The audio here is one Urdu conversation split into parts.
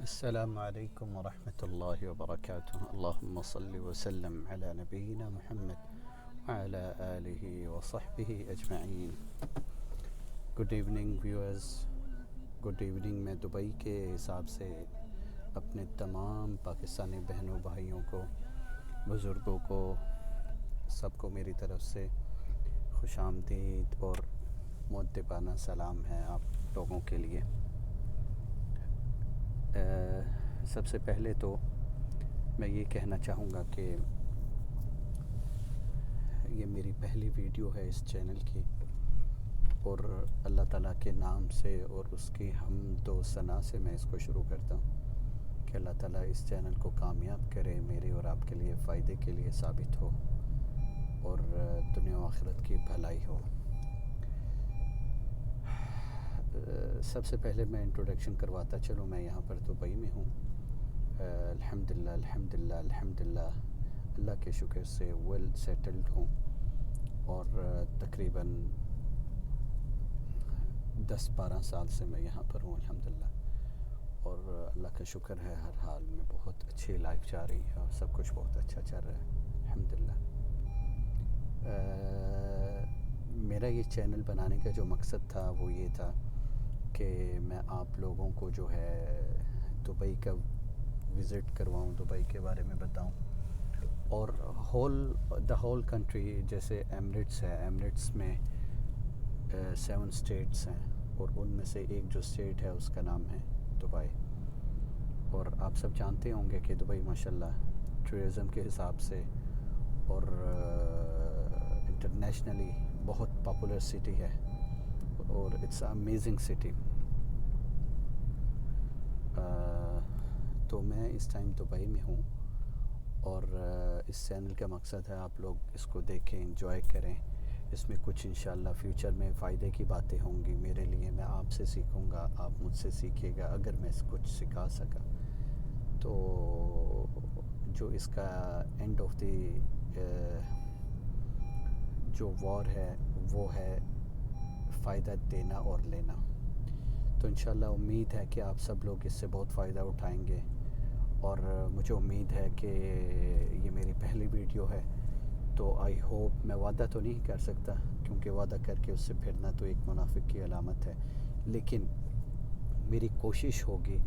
السلام عليكم ورحمة الله وبركاته. اللهم صل وسلم على نبينا محمد وعلى آله وصحبه أجمعين. Good evening viewers. Good evening. میں دبئی کے حساب سے اپنے تمام پاکستانی بہنوں بھائیوں کو، بزرگوں کو، سب کو میری طرف سے خوش آمدید اور مؤدبانہ سلام ہے آپ لوگوں کے لیے۔ سب سے پہلے تو میں یہ کہنا چاہوں گا کہ یہ میری پہلی ویڈیو ہے اس چینل کی، اور اللہ تعالیٰ کے نام سے اور اس کی حمد و ثنا سے میں اس کو شروع کرتا ہوں کہ اللہ تعالیٰ اس چینل کو کامیاب کرے، میرے اور آپ کے لیے فائدے کے لیے ثابت ہو اور دنیا و آخرت کی بھلائی ہو۔ سب سے پہلے میں انٹروڈکشن کرواتا چلوں، میں یہاں پر دبئی میں ہوں۔ الحمدللہ الحمدللہ الحمدللہ اللہ کے شکر سے ویل سیٹلڈ ہوں، اور تقریباً 10-12 سال سے میں یہاں پر ہوں الحمدللہ، اور اللہ کا شکر ہے ہر حال میں بہت اچھی لائف جا رہی ہے اور سب کچھ بہت اچھا چل رہا ہے الحمدللہ۔ میرا یہ چینل بنانے کا جو مقصد تھا وہ یہ تھا کہ میں آپ لوگوں کو جو ہے دبئی کا وزٹ کرواؤں، دبئی کے بارے میں بتاؤں، اور ہول کنٹری، جیسے ایمریٹس ہے، ایمریٹس میں 7 اسٹیٹس ہیں، اور ان میں سے ایک جو اسٹیٹ ہے اس کا نام ہے دبئی۔ اور آپ سب جانتے ہوں گے کہ دبئی ماشاءاللہ ٹورزم کے حساب سے اور انٹرنیشنلی بہت پاپولر سٹی ہے، اور اٹس امیزنگ سٹی۔ تو میں اس ٹائم دبئی میں ہوں، اور اس چینل کا مقصد ہے آپ لوگ اس کو دیکھیں، انجوائے کریں۔ اس میں کچھ انشاءاللہ فیوچر میں فائدے کی باتیں ہوں گی میرے لیے، میں آپ سے سیکھوں گا، آپ مجھ سے سیکھیے گا۔ اگر میں کچھ سکھا سکا تو جو اس کا اینڈ آف دی جو وار ہے وہ ہے فائدہ دینا اور لینا۔ تو انشاءاللہ امید ہے کہ آپ سب لوگ اس سے بہت فائدہ اٹھائیں گے، اور مجھے امید ہے کہ یہ میری پہلی ویڈیو ہے، تو آئی ہوپ، میں وعدہ تو نہیں کر سکتا کیونکہ وعدہ کر کے اس سے پھرنا تو ایک منافق کی علامت ہے، لیکن میری کوشش ہوگی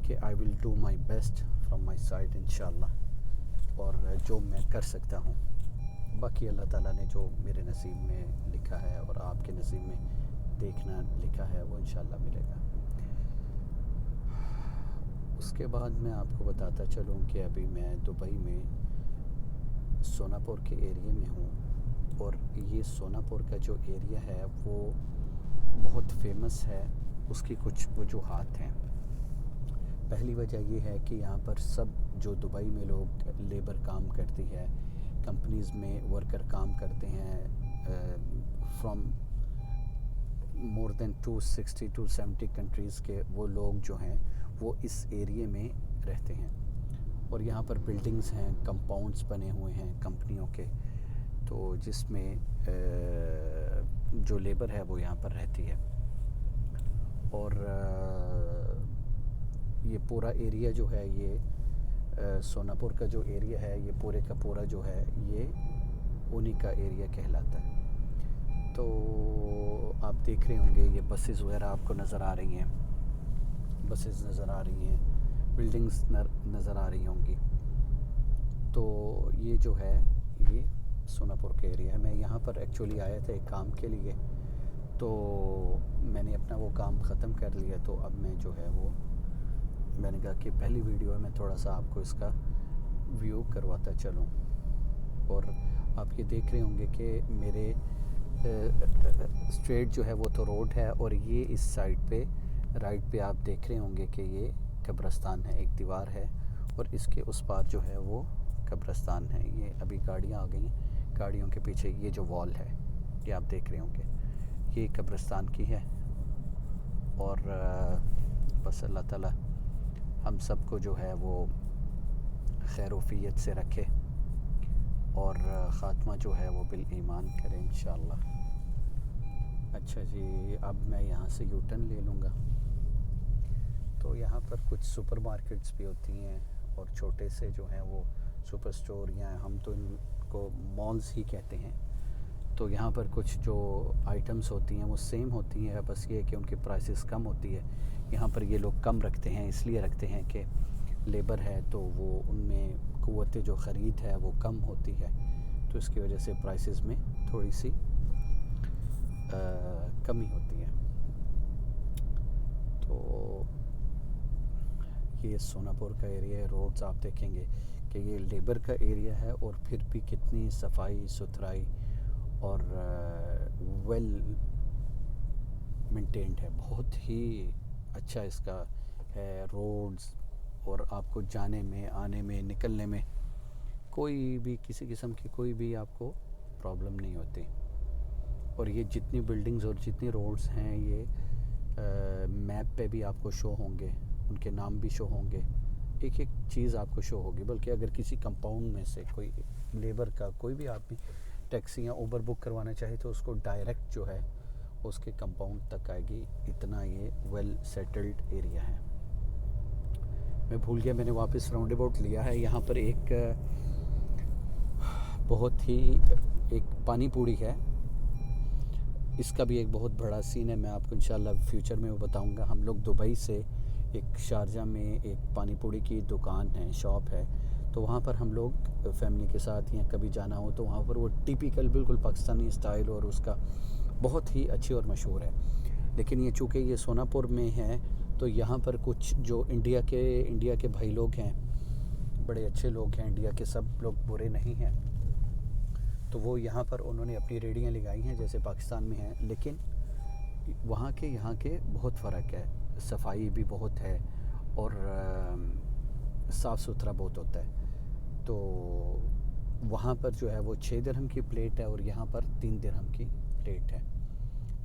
کہ I will do my best from my side انشاءاللہ، اور جو میں کر سکتا ہوں، باقی اللہ تعالیٰ نے جو میرے نصیب میں لکھا ہے اور آپ کے نصیب میں دیکھنا لکھا ہے وہ انشاءاللہ ملے گا۔ اس کے بعد میں آپ کو بتاتا چلوں کہ ابھی میں دبئی میں سوناپور کے ایریے میں ہوں، اور یہ سوناپور کا جو ایریا ہے وہ بہت فیمس ہے۔ اس کی کچھ وجوہات ہیں۔ پہلی وجہ یہ ہے کہ یہاں پر سب جو دبئی میں لوگ لیبر کام کرتی ہے، کمپنیز میں ورکر کام کرتے ہیں، from more than 260 to 70 countries کے وہ لوگ جو ہیں وہ اس ایریے میں رہتے ہیں، اور یہاں پر بلڈنگز ہیں، کمپاؤنڈز بنے ہوئے ہیں کمپنیوں کے، تو جس میں جو لیبر ہے وہ یہاں پر رہتی ہے۔ اور یہ پورا ایریا جو ہے، یہ سوناپور کا جو ایریا ہے، یہ پورے کا پورا جو ہے یہ انہی کا ایریا کہلاتا ہے۔ تو آپ دیکھ رہے ہوں گے یہ بسز وغیرہ آپ کو نظر آ رہی ہیں، بسز نظر آ رہی ہیں، بلڈنگز نظر آ رہی ہوں گی۔ تو یہ جو ہے یہ سوناپور کا ایریا ہے۔ میں یہاں پر ایکچولی آیا تھا ایک کام کے لیے، تو میں نے اپنا وہ کام ختم کر لیا، تو اب میں جو ہے وہ میں نے کہا کہ پہلی ویڈیو ہے، میں تھوڑا سا آپ کو اس کا ویو کرواتا چلوں۔ اور آپ یہ دیکھ رہے ہوں گے کہ میرے اسٹریٹ جو ہے وہ تو روڈ ہے، اور یہ اس سائڈ پہ رائٹ پہ آپ دیکھ رہے ہوں گے کہ یہ قبرستان ہے، ایک دیوار ہے، اور اس کے اس پار جو ہے وہ قبرستان ہے۔ یہ ابھی گاڑیاں آ گئی ہیں، گاڑیوں کے پیچھے یہ جو وال ہے یہ آپ دیکھ رہے ہوں گے، یہ قبرستان کی ہے۔ اور بس اللہ تعالیٰ ہم سب کو جو ہے وہ خیر و فیت سے رکھے، اور خاتمہ جو ہے وہ بالایمان کرے انشاءاللہ۔ اچھا جی، اب میں یہاں سے یو ٹرن لے لوں گا۔ تو یہاں پر کچھ سپر مارکیٹس بھی ہوتی ہیں اور چھوٹے سے جو ہیں وہ سپر سٹور، یا ہم تو ان کو مالز ہی کہتے ہیں. تو یہاں پر کچھ جو آئٹمس ہوتی ہیں وہ سیم ہوتی ہیں، بس یہ کہ ان کی پرائسز کم ہوتی ہے. یہاں پر یہ لوگ کم رکھتے ہیں، اس لیے رکھتے ہیں کہ لیبر ہے تو وہ ان میں قوت جو خرید ہے وہ کم ہوتی ہے، تو اس کی وجہ سے پرائسز میں تھوڑی سی کمی ہوتی ہے. تو یہ سوناپور کا ایریا ہے. روڈز آپ دیکھیں گے کہ یہ لیبر کا ایریا ہے اور پھر بھی کتنی صفائی ستھرائی اور ویل مینٹینڈ ہے. بہت ہی اچھا اس کا ہے روڈز، اور آپ کو جانے میں، آنے میں، نکلنے میں کوئی بھی کسی قسم کی کوئی بھی آپ کو پرابلم نہیں ہوتی. اور یہ جتنی بلڈنگز اور جتنی روڈز ہیں یہ میپ پہ بھی آپ کو شو ہوں گے، ان کے نام بھی شو ہوں گے، ایک ایک چیز آپ کو شو ہوگی. بلکہ اگر کسی کمپاؤنڈ میں سے کوئی لیبر کا کوئی بھی آدمی ٹیکسی یا اوبر بک کروانا چاہے تو اس کو ڈائریکٹ جو ہے اس کے کمپاؤنڈ تک آئے گی. اتنا یہ ویل سیٹلڈ ایریا ہے. میں بھول گیا، میں نے واپس راؤنڈ اباؤٹ لیا ہے. یہاں پر ایک بہت ہی ایک پانی پوڑی ہے، اس کا بھی ایک بہت بڑا سین ہے. میں آپ کو انشاءاللہ فیوچر میں وہ بتاؤں گا. ہم لوگ دبئی سے ایک شارجہ میں ایک پانی پوڑی کی دکان ہے، شاپ ہے، تو وہاں پر ہم لوگ فیملی کے ساتھ یا کبھی جانا ہو تو وہاں پر وہ ٹیپیکل بالکل پاکستانی اسٹائل اور اس کا بہت ہی اچھی اور مشہور ہے. لیکن یہ چونکہ یہ سوناپور میں ہے تو یہاں پر کچھ جو انڈیا کے بھائی لوگ ہیں، بڑے اچھے لوگ ہیں، انڈیا کے سب لوگ برے نہیں ہیں، تو وہ یہاں پر انہوں نے اپنی ریڑیاں لگائی ہیں جیسے پاکستان میں ہیں. لیکن وہاں کے یہاں کے بہت فرق ہے. صفائی بھی بہت ہے اور صاف ستھرا بہت ہوتا ہے. تو وہاں پر جو ہے وہ 6 درہم کی پلیٹ ہے اور یہاں پر 3 درہم کی پلیٹ ہے.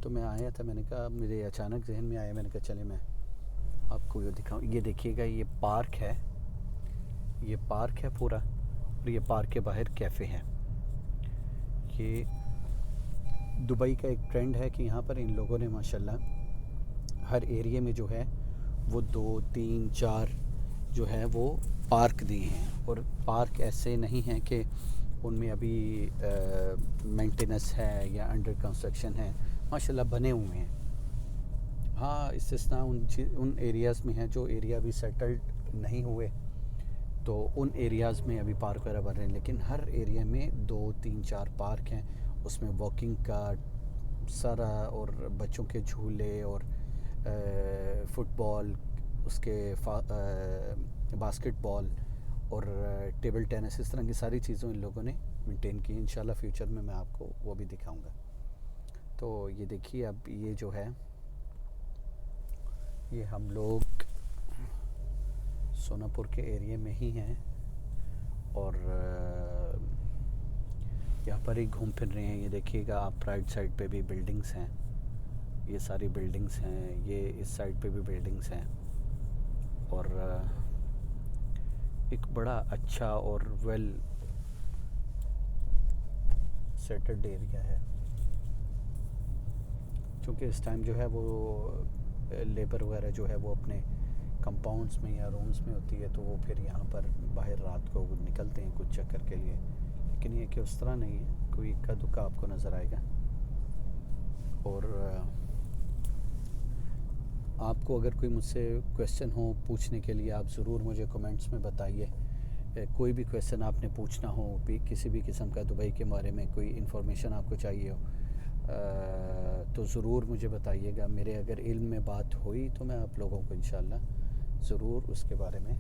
تو میں آیا تھا، میں نے کہا، میرے اچانک ذہن میں آیا، میں نے کہا چلے میں آپ کو یہ دکھاؤں. یہ دیکھیے گا، یہ پارک ہے، یہ پارک ہے پورا، اور یہ پارک کے باہر کیفے ہے. یہ دبئی کا ایک ٹرینڈ ہے کہ یہاں پر ان لوگوں نے ماشاءاللہ ہر ایریے میں جو ہے وہ 2 3 4 جو ہے وہ پارک دیے ہیں. اور پارک ایسے نہیں ہیں کہ ان میں ابھی مینٹیننس ہے یا انڈر کنسٹرکشن ہے، ماشاءاللہ بنے ہوئے ہیں. ہاں استثناء ان ایریاز میں ہیں جو ایریا بھی سیٹلڈ نہیں ہوئے، تو ان ایریاز میں ابھی پارک وغیرہ بن رہے ہیں. لیکن ہر ایریا میں 2 3 4 پارک ہیں. اس میں واکنگ کا سارا اور بچوں کے جھولے اور فٹ بال، اس کے باسکٹ بال اور ٹیبل ٹینس، اس طرح کی ساری چیزیں ان لوگوں نے مینٹین کی. انشاءاللہ فیوچر میں آپ کو وہ بھی دکھاؤں گا. تو یہ دیکھیے، اب یہ جو ہے یہ ہم لوگ سوناپور کے ایریے میں ہی ہیں اور یہاں پر ہی گھوم پھر رہے ہیں. یہ دیکھیے گا آپ، رائٹ سائڈ پہ بھی بلڈنگز ہیں، یہ ساری بلڈنگز ہیں، یہ اس سائڈ پہ بھی بلڈنگز ہیں، اور ایک بڑا اچھا اور ویل سیٹلڈ ایریا ہے. چونکہ اس ٹائم جو ہے وہ لیبر وغیرہ جو ہے وہ اپنے کمپاؤنڈز میں یا رومز میں ہوتی ہے، تو وہ پھر یہاں پر باہر رات کو نکلتے ہیں کچھ چکر کے لیے. لیکن یہ کہ اس طرح نہیں ہے، کوئی اکا دکا آپ کو نظر آئے گا. اور آپ کو اگر کوئی مجھ سے کویسچن ہو پوچھنے کے لیے، آپ ضرور مجھے کمنٹس میں بتائیے. کوئی بھی کویسچن آپ نے پوچھنا ہو، کسی بھی قسم کا دبئی کے بارے میں کوئی انفارمیشن آپ کو چاہیے ہو، تو ضرور مجھے بتائیے گا. میرے اگر علم میں بات ہوئی تو میں آپ لوگوں کو انشاءاللہ ضرور اس کے بارے میں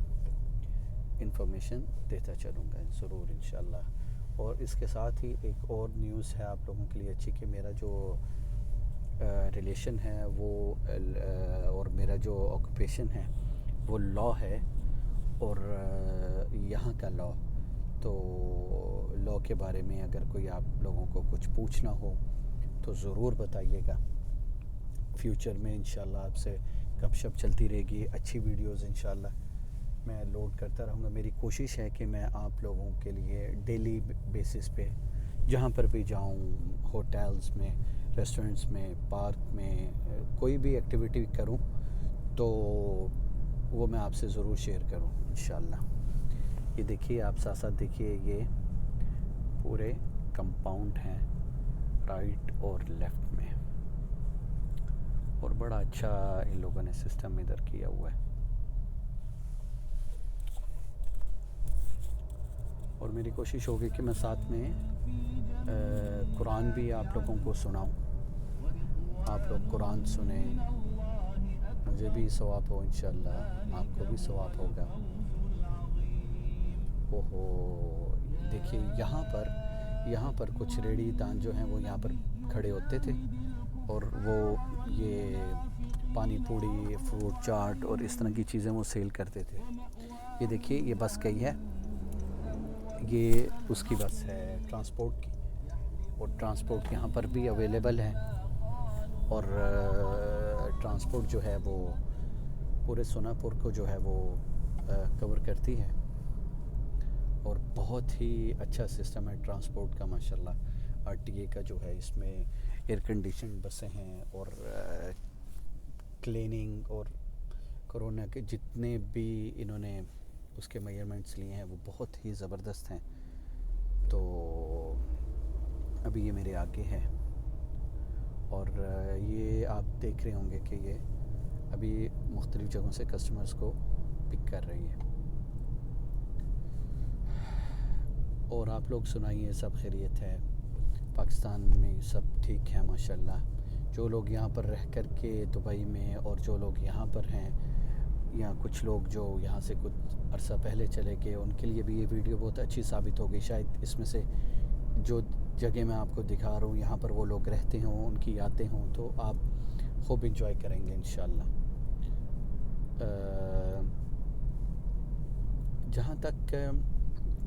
انفارمیشن دیتا چلوں گا، ضرور انشاءاللہ. اور اس کے ساتھ ہی ایک اور نیوز ہے آپ لوگوں کے لیے اچھی، کہ میرا جو ریلیشن ہے وہ اور میرا جو آکوپیشن ہے وہ لاء ہے، اور یہاں کا لاء. تو لاء کے بارے میں اگر کوئی آپ لوگوں کو کچھ پوچھنا ہو تو ضرور بتائیے گا. فیوچر میں انشاءاللہ آپ سے گپ شپ چلتی رہے گی. اچھی ویڈیوز انشاءاللہ میں لوڈ کرتا رہوں گا. میری کوشش ہے کہ میں آپ لوگوں کے لیے ڈیلی بیسس پہ جہاں پر بھی جاؤں، ہوٹلز میں، ریسٹورنٹس میں، پارک میں، کوئی بھی ایکٹیویٹی کروں تو وہ میں آپ سے ضرور شیئر کروں انشاءاللہ۔ یہ دیکھیے، آپ ساتھ ساتھ دیکھیے، یہ پورے کمپاؤنڈ ہیں رائٹ اور لیفٹ میں، اور بڑا اچھا ان لوگوں نے سسٹم ادھر کیا ہوا ہے۔ اور میری کوشش ہوگی کہ میں ساتھ میں قرآن بھی آپ لوگوں کو سناؤں، آپ لوگ قرآن سنیں، مجھے بھی ثواب ہو انشاءاللہ، آپ کو بھی ثواب ہوگا۔ اوہو، دیکھیے یہاں پر کچھ ریڑھی دان جو ہیں وہ یہاں پر کھڑے ہوتے تھے، اور وہ یہ پانی پوڑی، فروٹ چاٹ اور اس طرح کی چیزیں وہ سیل کرتے تھے۔ یہ دیکھیے، یہ بس گئی ہے، یہ اس کی بس ہے ٹرانسپورٹ کی، اور ٹرانسپورٹ یہاں پر بھی اویلیبل ہے، اور ٹرانسپورٹ جو ہے وہ پورے سوناپور کو جو ہے وہ کور کرتی ہے، اور بہت ہی اچھا سسٹم ہے ٹرانسپورٹ کا ماشاءاللہ۔ آر ٹی اے کا جو ہے، اس میں ایئر کنڈیشن بسیں ہیں، اور کلیننگ اور کرونا کے جتنے بھی انہوں نے اس کے میجرمنٹس لیے ہیں وہ بہت ہی زبردست ہیں۔ تو ابھی یہ میرے آگے ہے، اور یہ آپ دیکھ رہے ہوں گے کہ یہ ابھی مختلف جگہوں سے کسٹمرز کو پک کر رہی ہے۔ اور آپ لوگ سنائیے، سب خیریت ہے؟ پاکستان میں سب ٹھیک ہے ماشاءاللہ؟ جو لوگ یہاں پر رہ کر کے دبئی میں، اور جو لوگ یہاں پر ہیں، یا کچھ لوگ جو یہاں سے کچھ عرصہ پہلے چلے گئے، ان کے لیے بھی یہ ویڈیو بہت اچھی ثابت ہوگی۔ شاید اس میں سے جو جگہ میں آپ کو دکھا رہا ہوں، یہاں پر وہ لوگ رہتے ہوں، ان کی یادیں ہوں، تو آپ خوب انجوائے کریں گے انشاءاللہ۔ جہاں تک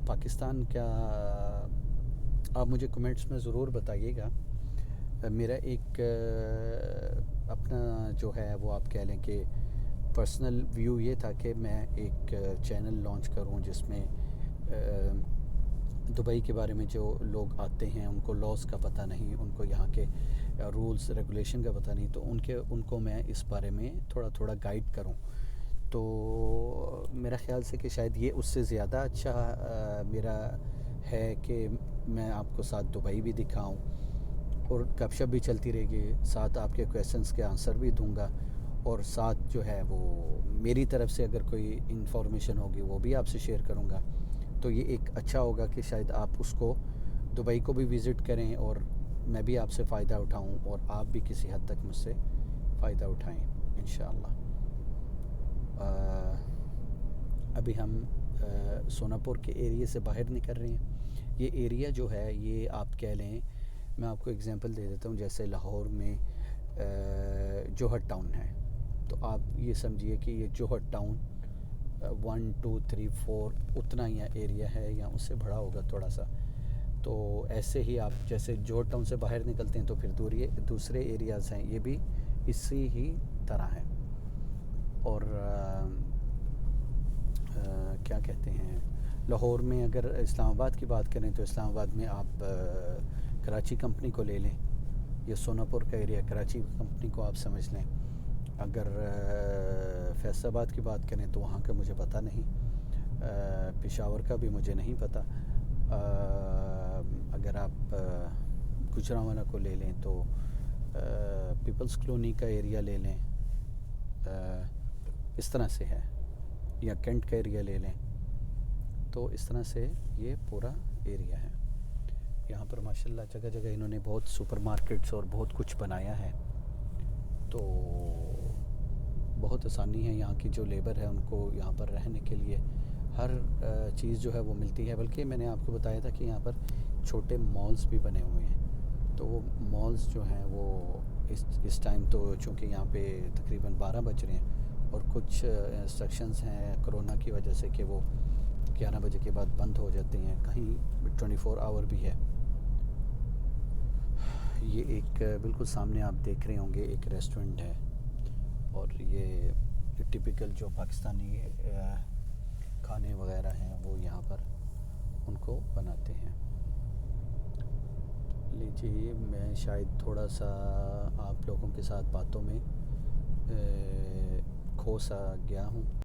پاکستان کا، آپ مجھے کمنٹس میں ضرور بتائیے گا۔ میرا ایک اپنا جو ہے وہ آپ کہہ لیں کہ پرسنل ویو یہ تھا کہ میں ایک چینل لانچ کروں جس میں دبئی کے بارے میں جو لوگ آتے ہیں ان کو لاز کا پتہ نہیں، ان کو یہاں کے رولز ریگولیشن کا پتہ نہیں، تو ان کو میں اس بارے میں تھوڑا تھوڑا گائیڈ کروں۔ تو میرا خیال سے کہ شاید یہ اس سے زیادہ اچھا میرا ہے کہ میں آپ کو ساتھ دبئی بھی دکھاؤں، اور گپ شپ بھی چلتی رہے گی، ساتھ آپ کے کویسچنس کے آنسر بھی دوں گا، اور ساتھ جو ہے وہ میری طرف سے اگر کوئی انفارمیشن ہوگی وہ بھی آپ سے شیئر کروں گا۔ تو یہ ایک اچھا ہوگا کہ شاید آپ اس کو دبئی کو بھی وزٹ کریں، اور میں بھی آپ سے فائدہ اٹھاؤں، اور آپ بھی کسی حد تک مجھ سے فائدہ اٹھائیں انشاءاللہ۔ ابھی ہم سوناپور کے ایریے سے باہر نکل رہے ہیں۔ یہ ایریا جو ہے، یہ آپ کہہ لیں، میں آپ کو اگزامپل دے دیتا ہوں، جیسے لاہور میں جوہر ٹاؤن ہے، تو آپ یہ سمجھیے کہ یہ جوہر ٹاؤن 1 2 3 4 اتنا ہی ایریا ہے، یا اس سے بڑا ہوگا تھوڑا سا۔ تو ایسے ہی آپ جیسے جوہر ٹاؤن سے باہر نکلتے ہیں تو پھر دوسرے ایریاز ہیں، یہ بھی اسی ہی طرح ہیں۔ اور کیا کہتے ہیں، لاہور میں اگر اسلام آباد کی بات کریں تو اسلام آباد میں آپ کراچی کمپنی کو لے لیں، یہ سوناپور کا ایریا کراچی کمپنی کو آپ سمجھ لیں۔ اگر فیصل آباد کی بات کریں تو وہاں کا مجھے پتہ نہیں، پشاور کا بھی مجھے نہیں پتہ۔ اگر آپ گجرانوالہ کو لے لیں تو پیپلز کلونی کا ایریا لے لیں، اس طرح سے ہے، یا کینٹ کا ایریا لے لیں، تو اس طرح سے یہ پورا ایریا ہے۔ یہاں پر ماشاءاللہ جگہ جگہ انہوں نے بہت سپر مارکیٹس اور بہت کچھ بنایا ہے، تو بہت آسانی ہے، یہاں کی جو لیبر ہے ان کو یہاں پر رہنے کے لیے ہر چیز جو ہے وہ ملتی ہے۔ بلکہ میں نے آپ کو بتایا تھا کہ یہاں پر چھوٹے مالز بھی بنے ہوئے ہیں، تو وہ مالز جو ہیں وہ اس ٹائم تو چونکہ یہاں پہ تقریباً 12 بج رہے ہیں، اور کچھ انسٹرکشنز ہیں کرونا کی وجہ سے کہ وہ 11 بجے کے بعد بند ہو جاتے ہیں، کہیں 24 آور بھی ہے۔ یہ ایک بالکل سامنے آپ دیکھ رہے ہوں گے ایک ریسٹورنٹ ہے، اور یہ ٹپیکل جو پاکستانی کھانے وغیرہ ہیں وہ یہاں پر ان کو بناتے ہیں۔ لیجیے، میں شاید تھوڑا سا آپ لوگوں کے ساتھ باتوں میں کھو سا گیا ہوں۔